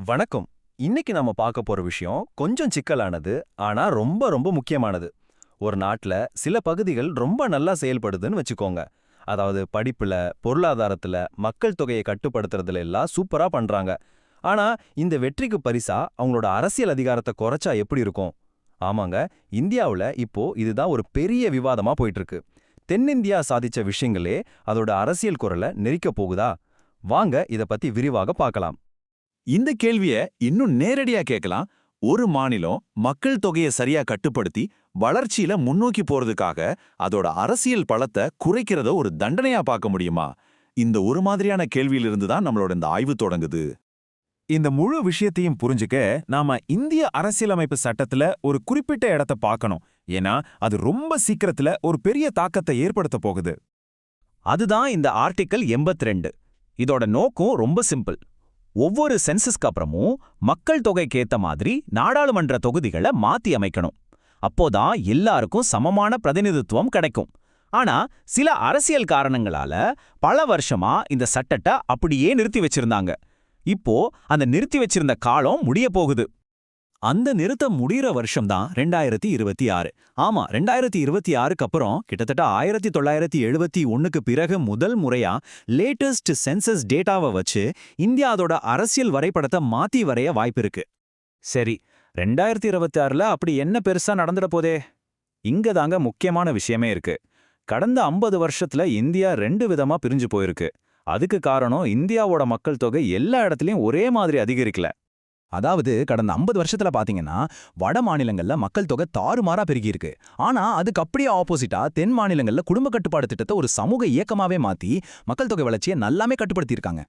வணக்கம். இன்னைக்கு நாம பார்க்க போற விஷயம் கொஞ்சம் சிக்கலானது, ஆனா ரொம்ப ரொம்ப முக்கியமானது. ஒரு நாட்டுல சில பகுதிகள் ரொம்ப நல்லா செயல்படுதுன்னு வச்சுக்கோங்க. அதாவது படிப்புல, பொருளாதாரத்துல, மக்கள் தொகையை கட்டுப்படுத்துறதுல எல்லாம் சூப்பரா பண்றாங்க. ஆனா இந்த வெற்றிக்கு பரிசா அவங்களோட அரசியல் அதிகாரத்தை குறைச்சா எப்படி இருக்கும்? ஆமாங்க, இந்தியாவுல இப்போ இதுதான் ஒரு பெரிய விவாதமா போயிட்டு இருக்கு. தென்னிந்தியா சாதிச்ச விஷயங்களே அதோட அரசியல் குரலை நெரிக்க போகுதா? வாங்க இத பத்தி விரிவாக பார்க்கலாம். இந்த கேள்விய இன்னும் நேரடியா கேட்கலாம். ஒரு மாநிலம் மக்கள் தொகையை சரியா கட்டுப்படுத்தி வளர்ச்சியில முன்னோக்கி போறதுக்காக அதோட அரசியல் பலத்தை குறைக்கிறத ஒரு தண்டனையா பார்க்க முடியுமா? இந்த ஒரு மாதிரியான கேள்வியிலிருந்து தான் நம்மளோட இந்த ஆய்வு தொடங்குது. இந்த முழு விஷயத்தையும் புரிஞ்சுக்க நாம இந்திய அரசியலமைப்பு சட்டத்துல ஒரு குறிப்பிட்ட இடத்த பார்க்கணும். ஏன்னா அது ரொம்ப சீக்கிரத்துல ஒரு பெரிய தாக்கத்தை ஏற்படுத்த போகுது. அதுதான் இந்த ஆர்டிக்கல் 82. இதோட நோக்கம் ரொம்ப சிம்பிள். ஒவ்வொரு சென்சஸ்க்கு அப்புறமும் மக்கள் தொகைக்கு ஏத்த மாதிரி நாடாளுமன்ற தொகுதிகளை மாத்தி அமைக்கணும். அப்போதான் எல்லாருக்கும் சமமான பிரதிநிதித்துவம் கிடைக்கும். ஆனா சில அரசியல் காரணங்களால பல வருஷமா இந்த சட்டத்தை அப்படியே நிறுத்தி வச்சிருந்தாங்க. இப்போ அந்த நிறுத்தி வச்சிருந்த காலம் முடிய போகுது. அந்த நிறுத்தம் முடிகிற வருஷம் தான் 2026. ஆமா, 2026க்கு அப்புறம் கிட்டத்தட்ட 1971க்கு பிறகு முதல் முறையா லேட்டஸ்ட் சென்சஸ் டேட்டாவை வச்சு இந்தியா அதோட அரசியல் வரைபடத்தை மாத்தி வரைய வாய்ப்பிருக்கு. சரி, 2026ல அப்படி என்ன பெருசா நடந்துட போதே? இங்க தாங்க முக்கியமான விஷயமே இருக்கு. கடந்த 50 வருஷத்துல இந்தியா 2 விதமா பிரிஞ்சு போயிருக்கு. அதுக்கு காரணம் இந்தியாவோட மக்கள் தொகை எல்லா இடத்துலயும் ஒரே மாதிரி அதிகரிக்கல. அதாவது கடந்த 50 வருஷத்துல பாத்தீங்கன்னா வட மாநிலங்கள்ல மக்கள் தொகை தாறுமாறா பெருகியிருக்கு. ஆனா அதுக்கு அப்படியே ஆப்போசிட்டா தென் மாநிலங்கள்ல குடும்ப கட்டுப்பாடு திட்டத்தை ஒரு சமூக இயக்கமாவே மாத்தி மக்கள் தொகை வளர்ச்சியை நல்லாமே கட்டுப்படுத்தியிருக்காங்க.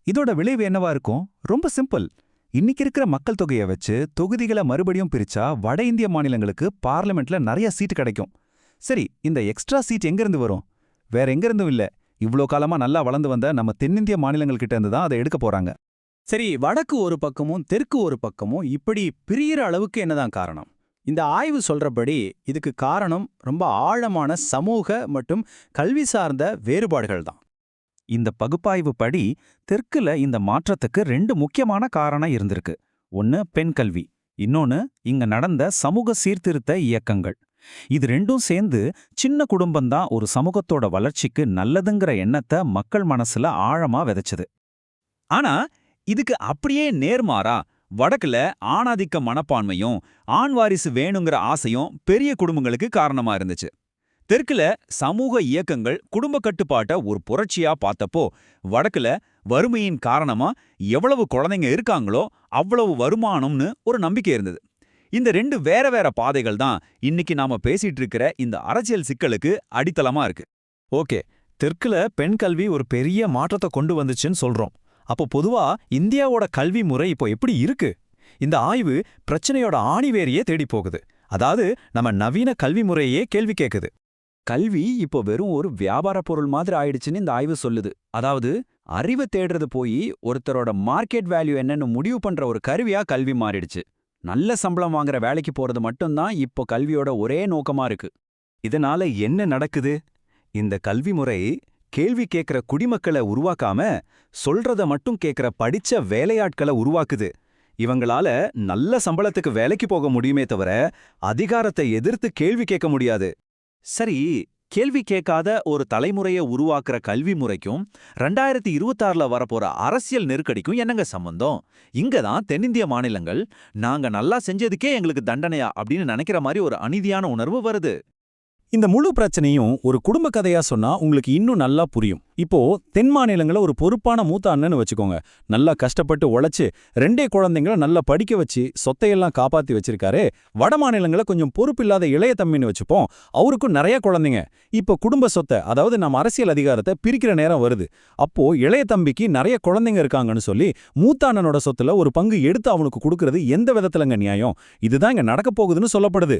இதோட விளைவு என்னவா இருக்கும்? ரொம்ப சிம்பிள். இன்னைக்கு இருக்கிற மக்கள் தொகையை வச்சு தொகுதிகளை மறுபடியும் பிரிச்சா வட இந்திய மாநிலங்களுக்கு பார்லிமெண்ட்ல நிறைய சீட் கிடைக்கும். சரி, இந்த எக்ஸ்ட்ரா சீட் எங்கிருந்து வரும்? வேற எங்கிருந்தும் இல்ல, இவ்ளோ காலமா நல்லா வளர்ந்து வந்த நம்ம தென்னிந்திய மாநிலங்கள் கிட்ட இருந்து தான் அதை எடுக்க போறாங்க. சரி, வடக்கு ஒரு பக்கமும் தெற்கு ஒரு பக்கமும் இப்படி பிரியிற அளவுக்கு என்னதான் காரணம்? இந்த ஆய்வு சொல்றபடி இதுக்கு காரணம் ரொம்ப ஆழமான சமூக மற்றும் கல்வி சார்ந்த வேறுபாடுகள் தான். இந்த பகுப்பாய்வு படி தெற்குல இந்த மாற்றத்துக்கு 2 முக்கியமான காரணம் இருந்திருக்கு. ஒன்னு பெண் கல்வி, இன்னொன்னு இங்க நடந்த சமூக சீர்திருத்த இயக்கங்கள். இது ரெண்டும் சேர்ந்து சின்ன குடும்பம்தான் ஒரு சமூகத்தோட வளர்ச்சிக்கு நல்லதுங்கிற எண்ணத்தை மக்கள் மனசுல ஆழமா விதைச்சது. ஆனா இதுக்கு அப்படியே நேர்மாறா வடக்குல ஆணாதிக்க மனப்பான்மையும் ஆண் வாரிசு வேணுங்கிற ஆசையும் பெரிய குடும்பங்களுக்கு காரணமா இருந்துச்சு. தெற்குல சமூக இயக்கங்கள் குடும்ப கட்டுப்பாட்டை ஒரு புரட்சியா பார்த்தப்போ, வடக்குல வறுமையின் காரணமா எவ்வளவு குழந்தைங்க இருக்காங்களோ அவ்வளவு வருமானம்னு ஒரு நம்பிக்கை இருந்தது. இந்த 2 வேற வேற பாதைகள் தான் இன்னைக்கு நாம பேசிட்டு இருக்கிற இந்த அரசியல் சிக்கலுக்கு அடித்தளமா இருக்கு. ஓகே, தெற்குல பெண் கல்வி ஒரு பெரிய மாற்றத்தை கொண்டு வந்துச்சுன்னு சொல்றோம். அப்போ பொதுவா இந்தியாவோட கல்வி முறை இப்போ எப்படி இருக்கு? இந்த ஆய்வு பிரச்சனையோட ஆணிவேரையே தேடி போகுது. அதாவது நம்ம நவீன கல்வி முறையே கேள்வி கேட்குது. கல்வி இப்போ வெறும் ஒரு வியாபார பொருள் மாதிரி ஆயிடுச்சுன்னு இந்த ஆய்வு சொல்லுது. அதாவது அறிவை தேடுறது போய் ஒருத்தரோட மார்க்கெட் வேல்யூ என்னன்னு முடிவு பண்ற ஒரு கருவியா கல்வி மாறிடுச்சு. நல்ல சம்பளம் வாங்குற வேலைக்கு போறது மட்டும்தான் இப்போ கல்வியோட ஒரே நோக்கமா இருக்கு. இதனால என்ன நடக்குது? இந்த கல்வி முறை கேள்வி கேட்கிற குடிமக்களை உருவாக்காம சொல்றத மட்டும் கேட்கிற படிச்ச வேலையாட்களை உருவாக்குது. இவங்களால நல்ல சம்பளத்துக்கு வேலைக்கு போக முடியுமே தவிர அதிகாரத்தை எதிர்த்து கேள்வி கேட்க முடியாது. சரி, கேள்வி கேட்காத ஒரு தலைமுறையை உருவாக்குற கல்வி முறைக்கும் 2026ல வரப்போற அரசியல் நெருக்கடிக்கும் என்னங்க சம்பந்தம்? இங்க தான் தென்னிந்திய மாநிலங்கள் நாங்க நல்லா செஞ்சதுக்கே எங்களுக்கு தண்டனையா அப்படின்னு நினைக்கிற மாதிரி ஒரு அநீதியான உணர்வு வருது. இந்த முழு பிரச்சனையும் ஒரு குடும்ப கதையா சொன்னா உங்களுக்கு இன்னும் நல்லா புரியும். இப்போ தென் மாநிலங்கள ஒரு பொறுப்பான மூத்த அண்ணன்னு வச்சுக்கோங்க. நல்லா கஷ்டப்பட்டு உழைச்சு 2 குழந்தைங்கள நல்லா படிக்க வச்சு சொத்தையெல்லாம் காப்பாத்தி வச்சிருக்காரு. வட மாநிலங்கள கொஞ்சம் பொறுப்பில்லாத இளைய தம்பின்னு வச்சுப்போம். அவருக்கும் நிறைய குழந்தைங்க. இப்போ குடும்ப சொத்தை, அதாவது நம்ம அரசியல் அதிகாரத்தை பிரிக்கிற நேரம் வருது. அப்போ இளைய தம்பிக்கு நிறைய குழந்தைங்க இருக்காங்கன்னு சொல்லி மூத்த அண்ணனோட சொத்துல ஒரு பங்கு எடுத்து அவனுக்கு கொடுக்கறது எந்த விதத்துலங்க நியாயம்? இதுதான் இங்க நடக்க போகுதுன்னு சொல்லப்படுது.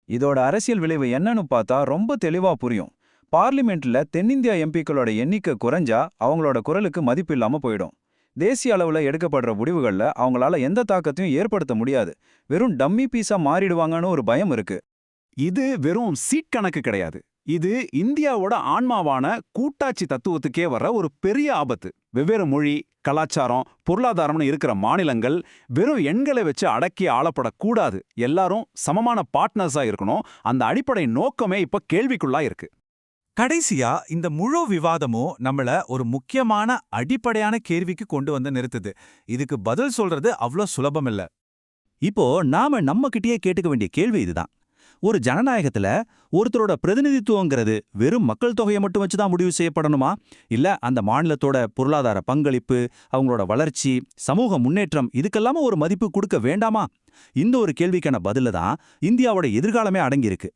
இதோட அரசியல் விளைவு என்னன்னு பார்த்தா ரொம்ப தெளிவா புரியும். பார்லிமெண்ட்ல தென்னிந்தியா எம்பிக்களோட எண்ணிக்கை குறைஞ்சா அவங்களோட குரலுக்கு மதிப்பு இல்லாம போயிடும். தேசிய அளவுல எடுக்கப்படுற முடிவுகள்ல அவங்களால எந்த தாக்கத்தையும் ஏற்படுத்த முடியாது. வெறும் டம்மி பீஸா மாறிடுவாங்கன்னு ஒரு பயம் இருக்கு. இது வெறும் சீட் கணக்கு கிடையாது. இது இந்தியாவோட ஆன்மாவான கூட்டாட்சி தத்துவத்துக்கே வர்ற ஒரு பெரிய ஆபத்து. வெவ்வேறு மொழி, கலாச்சாரம், பொருளாதாரம்னு இருக்கிற மாநிலங்கள் வெறும் எண்களை வச்சு அடக்கி ஆளப்படக்கூடாது. எல்லாரும் சமமான பார்ட்னர்ஸா இருக்கணும். அந்த அடிப்படை நோக்கமே இப்ப கேள்விக்குள்ளா இருக்கு. கடைசியா இந்த முழு விவாதமும் நம்மள ஒரு முக்கியமான அடிப்படையான கேள்விக்கு கொண்டு வந்து நிறுத்துது. இதுக்கு பதில் சொல்றது அவ்ளோ சுலபம் இல்ல. இப்போ நாம நம்மகிட்டயே கேட்டுக்க வேண்டிய கேள்வி இதுதான். ஒரு ஜனநாயகத்துல ஒருத்தரோட பிரதிநிதித்துவங்கிறது வெறும் மக்கள் தொகையை மட்டும் வச்சுதான் முடிவு செய்யப்படணுமா? இல்ல அந்த மாநிலத்தோட பொருளாதார பங்களிப்பு, அவங்களோட வளர்ச்சி, சமூக முன்னேற்றம் இதுக்கெல்லாம ஒரு மதிப்பு கொடுக்க வேண்டாமா? இந்த ஒரு கேள்விக்கான பதில தான் இந்தியாவோட எதிர்காலமே அடங்கியிருக்கு.